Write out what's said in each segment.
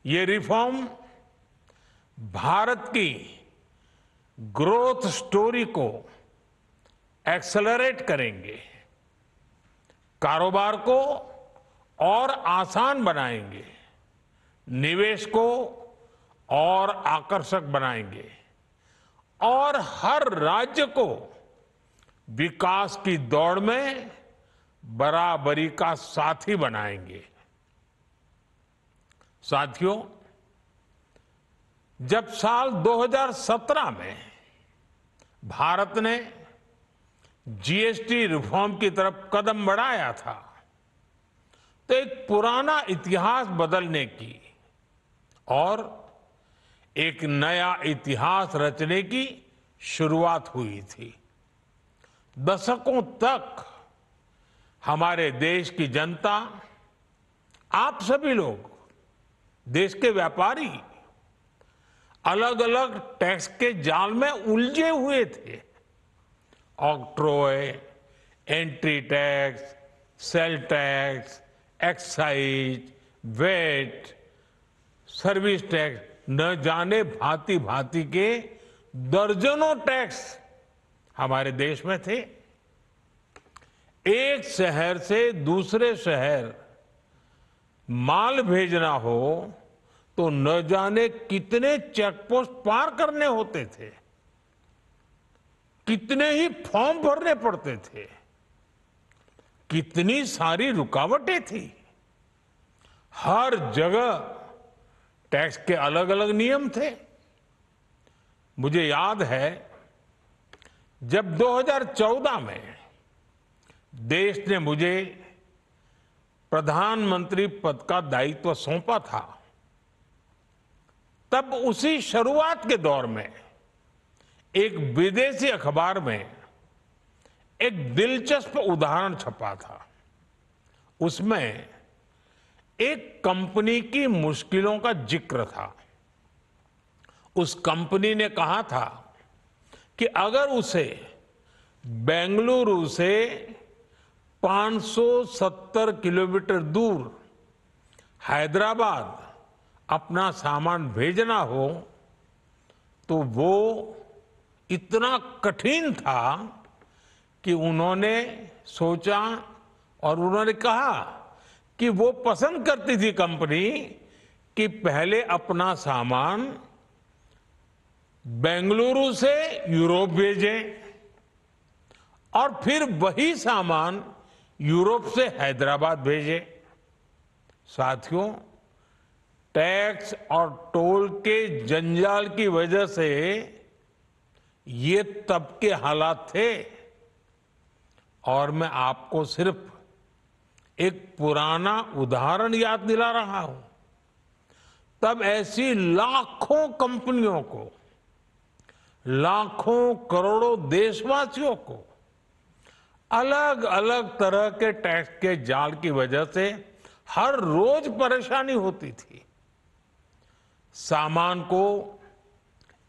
ये रिफॉर्म भारत की growth story को एक्सेलरेट करेंगे, कारोबार को और आसान बनाएंगे, निवेश को और आकर्षक बनाएंगे और हर राज्य को विकास की दौड़ में बराबरी का साथी बनाएंगे। साथियों, जब साल 2017 में भारत ने जीएसटी रिफॉर्म की तरफ कदम बढ़ाया था, तो एक पुराना इतिहास बदलने की और एक नया इतिहास रचने की शुरुआत हुई थी। दशकों तक हमारे देश की जनता, आप सभी लोग, देश के व्यापारी अलग अलग टैक्स के जाल में उलझे हुए थे। Octroi, entry tax, sale tax, excise, VAT, service tax, न जाने भांति भांति के दर्जनों टैक्स हमारे देश में थे। एक शहर से दूसरे शहर माल भेजना हो तो न जाने कितने चेकपोस्ट पार करने होते थे, कितने ही फॉर्म भरने पड़ते थे, कितनी सारी रुकावटें थी। हर जगह टैक्स के अलग अलग नियम थे। मुझे याद है जब 2014 में देश ने मुझे प्रधानमंत्री पद का दायित्व सौंपा था, तब उसी शुरुआत के दौर में एक विदेशी अखबार में एक दिलचस्प उदाहरण छपा था। उसमें एक कंपनी की मुश्किलों का जिक्र था। उस कंपनी ने कहा था कि अगर उसे बेंगलुरु से 570 किलोमीटर दूर हैदराबाद अपना सामान भेजना हो तो वो इतना कठिन था कि उन्होंने सोचा और उन्होंने कहा कि वो पसंद करती थी कंपनी कि पहले अपना सामान बेंगलुरु से यूरोप भेजे और फिर वही सामान यूरोप से हैदराबाद भेजे। साथियों, टैक्स और टोल के जंजाल की वजह से ये तब के हालात थे और मैं आपको सिर्फ एक पुराना उदाहरण याद दिला रहा हूं। तब ऐसी लाखों कंपनियों को, लाखों करोड़ों देशवासियों को अलग अलग तरह के टैक्स के जाल की वजह से हर रोज परेशानी होती थी। सामान को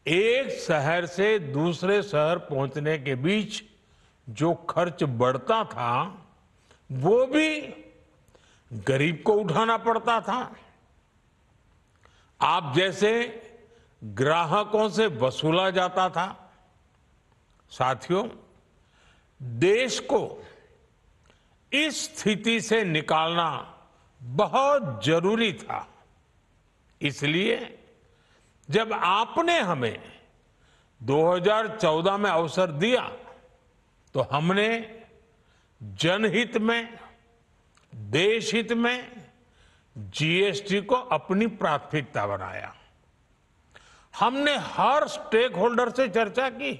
एक शहर से दूसरे शहर पहुंचने के बीच जो खर्च बढ़ता था वो भी गरीब को उठाना पड़ता था। आप जैसे ग्राहकों से वसूला जाता था। साथियों, देश को इस स्थिति से निकालना बहुत जरूरी था। इसलिए जब आपने हमें 2014 में अवसर दिया तो हमने जनहित में, देशहित में जीएसटी को अपनी प्राथमिकता बनाया। हमने हर स्टेक होल्डर से चर्चा की।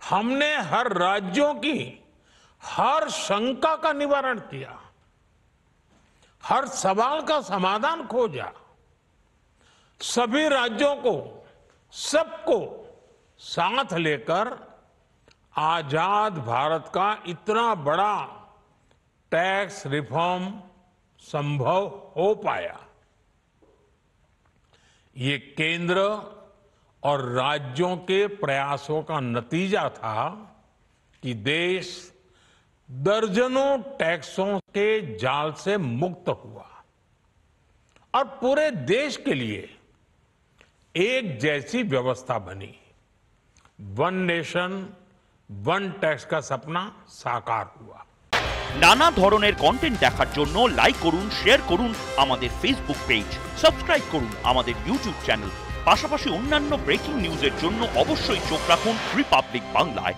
हमने हर राज्यों की हर शंका का निवारण किया, हर सवाल का समाधान खोजा। सभी राज्यों को, सबको साथ लेकर आजाद भारत का इतना बड़ा टैक्स रिफॉर्म संभव हो पाया। ये केंद्र और राज्यों के प्रयासों का नतीजा था कि देश दर्जनों टैक्सों के जाल से मुक्त हुआ। और पूरे देश के लिए एक जैसी व्यवस्था बनी। वन नेशन वन टैक्स का सपना साकार हुआ। নানা ধরনের কন্টেন্ট দেখার জন্য লাইক করুন, শেয়ার করুন আমাদের ফেসবুক পেজ, সাবস্ক্রাইব করুন আমাদের ইউটিউব চ্যানেল। পাশাপাশি অন্যান্য ব্রেকিং নিউজের জন্য অবশ্যই চোখ রাখুন রিপাবলিক বাংলায়।